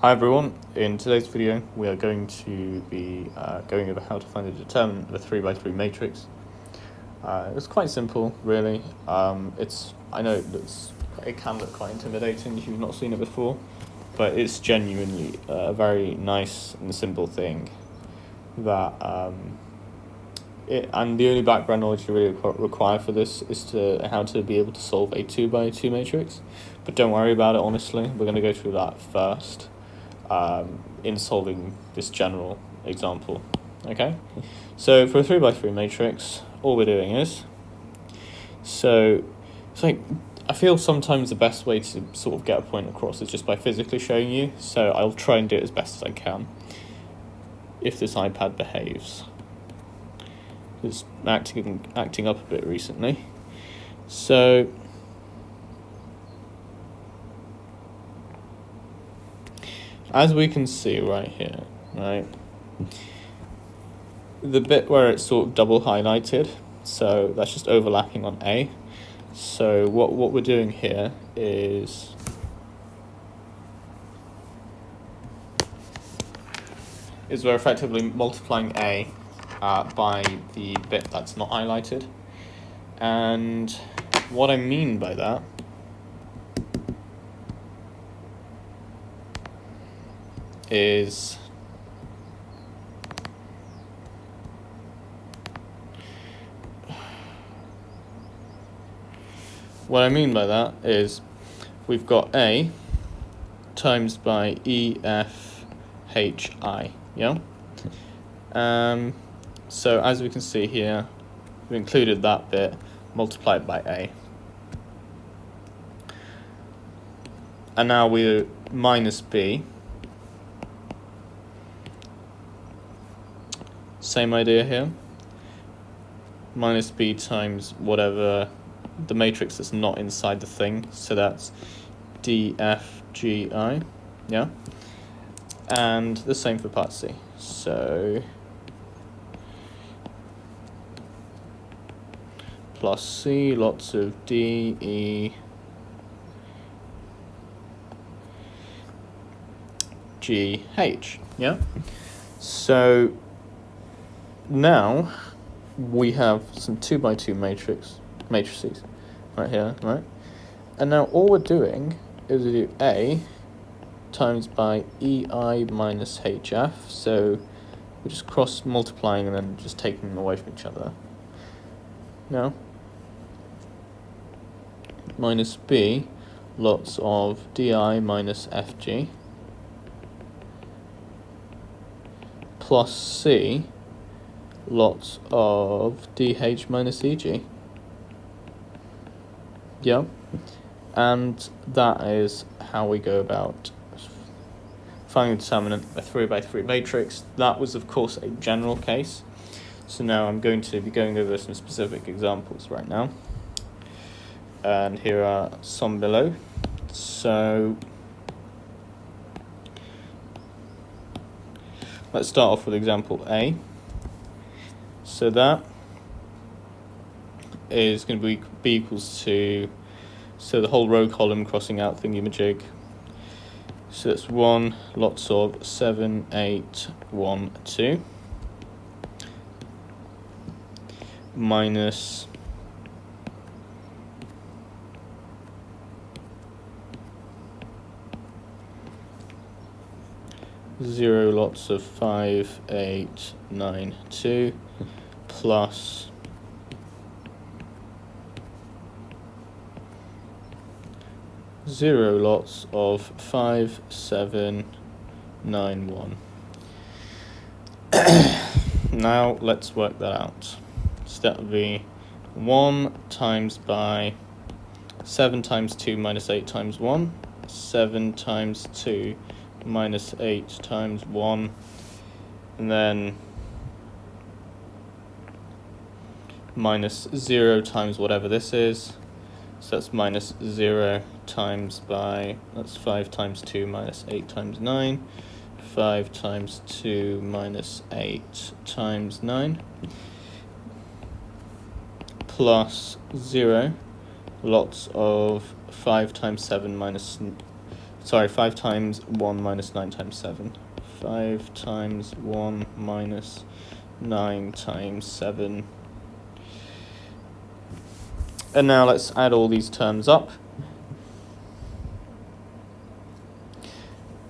Hi everyone, in today's video we are going to be going over how to find the determinant of a 3x3 matrix. It's quite simple really. I know it can look quite intimidating if you've not seen it before, but it's genuinely a very nice and simple thing that and the only background knowledge you really require for this is how to be able to solve a 2x2 matrix. But don't worry about it, honestly, we're going to go through that first. In solving this general example. Okay, so for a 3x3 matrix, all we're doing is, so it's like, I feel sometimes the best way to sort of get a point across is just by physically showing you, so I'll try and do it as best as I can. If this iPad behaves. It's acting up a bit recently. So as we can see right here, right, the bit where it's sort of double highlighted, so that's just overlapping on A. So what we're doing here is we're effectively multiplying A by the bit that's not highlighted. And what I mean by that is we've got A times by E, F, H, I, yeah? So as we can see here, we've included that bit multiplied by A. And now we're minus B. Same idea here. Minus B times whatever the matrix that's not inside the thing. So that's D, F, G, I. Yeah? And the same for part C. So plus C, lots of D, E, G, H. Yeah? So now we have some 2x2 matrices right here, right? And now all we're doing is we do A times by EI minus HF, so we're just cross multiplying and then just taking them away from each other. Now, minus B, lots of DI minus FG, plus C, lots of DH minus EG. Yeah, and that is how we go about finding the determinant of a 3x3 matrix. That was, of course, a general case. So now I'm going to be going over some specific examples right now. And here are some below. So let's start off with example A. So that is going to be equals to, so the whole row column crossing out thingamajig. So that's 1, lots of 7, 8, 1, 2. Minus 0, lots of 5, 8, 9, 2, plus 0, lots of 5, 7, 9, 1. Now let's work that out. So that would be 1 times by 7 times 2 minus 8 times 1, 7 times 2 minus 8 times 1, and then minus 0 times whatever this is. So that's minus 0 times by, that's 5 times 2 minus 8 times 9, 5 times 2 minus 8 times 9, plus 0, lots of 5 times 7 minus sorry, 5 times 1 minus 9 times 7. 5 times 1 minus 9 times 7. And now let's add all these terms up.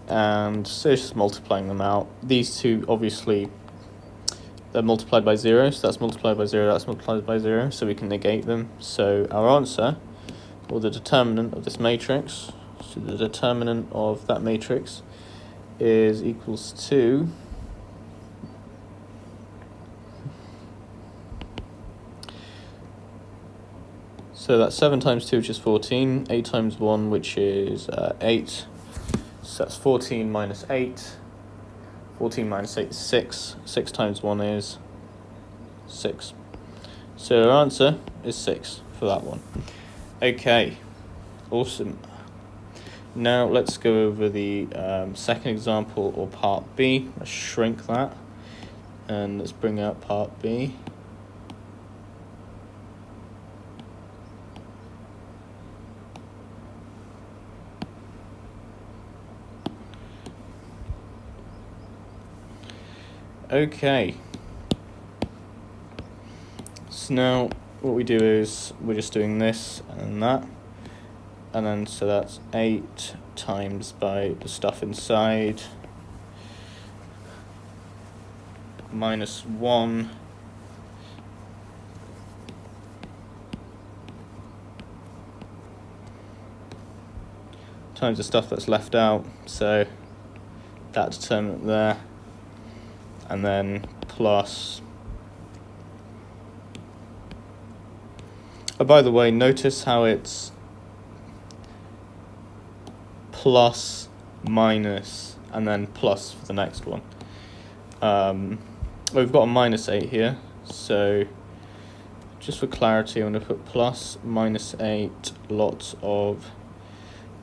And so just multiplying them out. These two, obviously, they're multiplied by 0, so that's multiplied by 0, that's multiplied by 0, so we can negate them. So our answer, or the determinant of this matrix, so the determinant of that matrix is equals to so that's 7 times 2, which is 14, 8 times 1, which is 8, so that's 14 minus 8, 14 minus 8 is 6, 6 times 1 is 6, so our answer is 6 for that one. Okay, awesome. Now let's go over the second example, or part B. Let's shrink that and let's bring out part B. Okay, so now what we do is we're just doing this and that, and then so that's 8 times by the stuff inside minus 1 times the stuff that's left out, so that determinant there, and then plus, oh, by the way, notice how it's plus, minus, and then plus for the next one. We've got a minus 8 here, so just for clarity, I'm going to put plus minus 8 lots of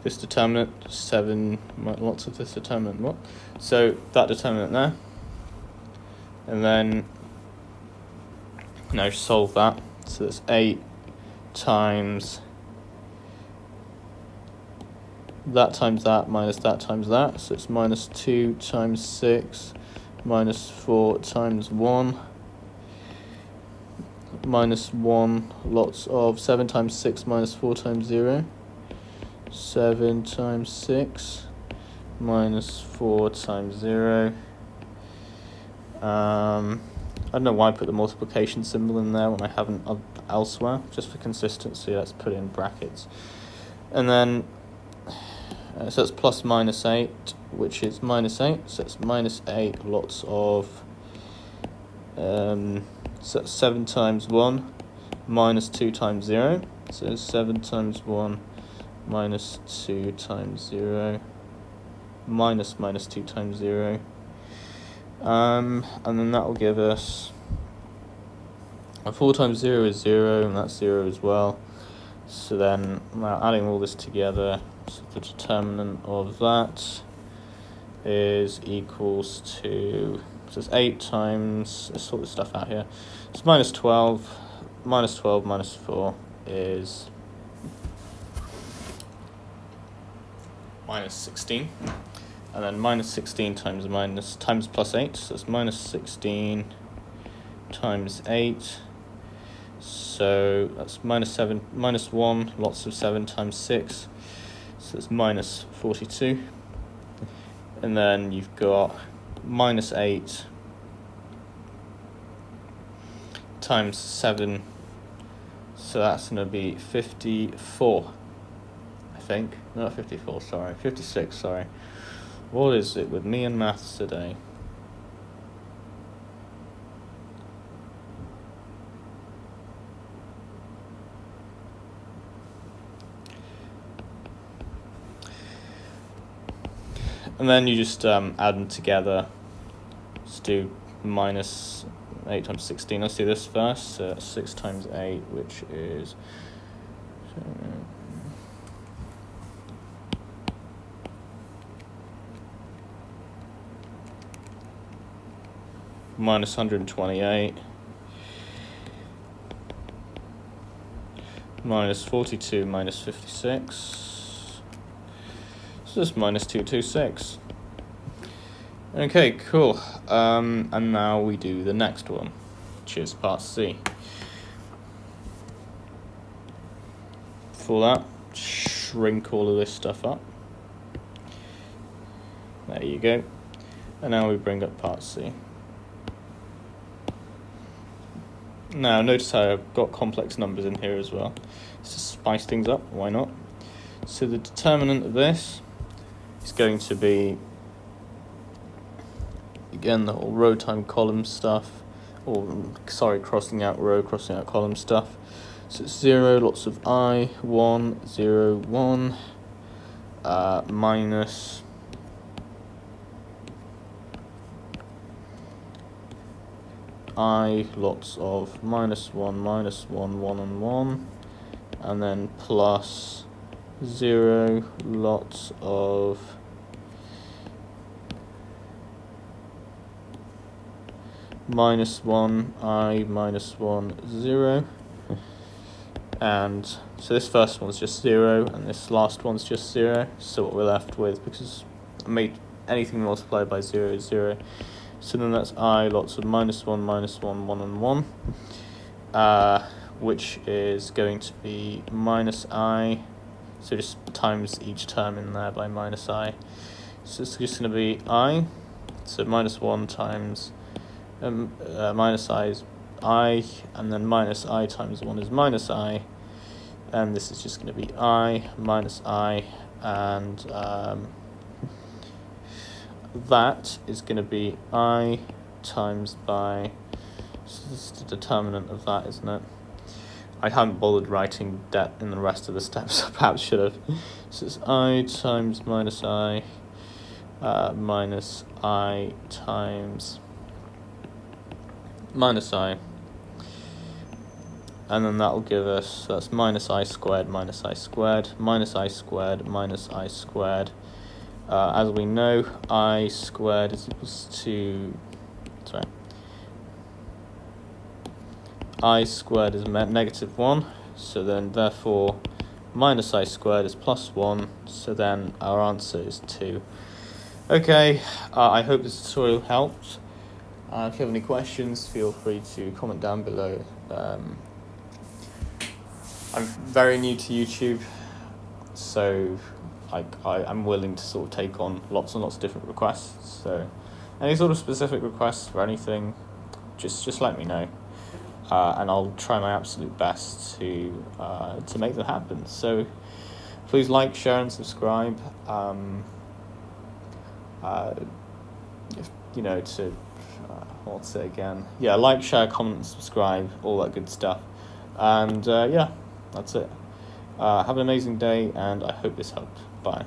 this determinant, 7 lots of this determinant, what? So that determinant there, and then now solve that. So that's 8 times that minus that times that, so it's minus 2 times 6 minus 4 times 1 minus 1 lots of 7 times 6 minus 4 times 0, 7 times 6 minus 4 times 0. I don't know why I put the multiplication symbol in there when I haven't elsewhere, just for consistency. Let's put it in brackets, and then so it's plus minus 8, which is minus 8, so it's minus 8 lots of so that's 7 times 1 minus 2 times 0, so 7 times 1 minus 2 times 0 minus 2 times 0, and then that will give us 4 times 0 is 0, and that's 0 as well. So then now adding all this together, so the determinant of that is equals to, so it's 8 times, let's sort this stuff out here, it's minus 12 minus 4 is minus 16, and then minus 16 times plus 8, so it's minus 16 times 8, so that's minus 1 lots of 7 times 6, so it's minus 42, and then you've got minus 8 times 7, so that's going to be 54, I think, not 54, sorry, 56, sorry. What is it with me and maths today? And then you just add them together. Let's do minus 8 times 16. Let's do this first. So 6 times 8, which is minus 128 minus 42 minus 56. So it's minus 226. Okay, cool. And now we do the next one, which is part C. For that, shrink all of this stuff up. There you go. And now we bring up part C. Now notice how I've got complex numbers in here as well. Let's just spice things up, why not? So the determinant of this is going to be, again, the whole row time column stuff, or sorry, crossing out row, crossing out column stuff. So it's 0, lots of I, 1, 0, 1, minus I, lots of minus 1, 1, and 1, and then plus 0, lots of minus 1, I, minus 1, 0. And so this first one's just 0, and this last one's just 0. So what we're left with, because I made anything multiplied by 0 is 0. So then that's I, lots of minus 1, 1, and 1, which is going to be minus I. So just times each term in there by minus I. So it's just going to be I. So minus 1 times minus I is I, and then minus I times 1 is minus I, and this is just going to be I minus I, and that is going to be I times by, so this is the determinant of that, isn't it? I haven't bothered writing that in the rest of the steps, I perhaps should have. So it's I times minus I times minus I, and then that will give us, that's minus I squared minus I squared minus I squared minus I squared. As we know, I squared is equals to, I squared is negative 1, so then therefore minus I squared is plus 1, so then our answer is 2. Okay, I hope this tutorial helped. If you have any questions, feel free to comment down below. I'm very new to YouTube, so I'm willing to sort of take on lots and lots of different requests. So any sort of specific requests for anything, just let me know, and I'll try my absolute best to make them happen. So please like, share, and subscribe. What's it again? Yeah, like, share, comment, and subscribe, all that good stuff. And yeah, that's it. Have an amazing day, and I hope this helped. Bye.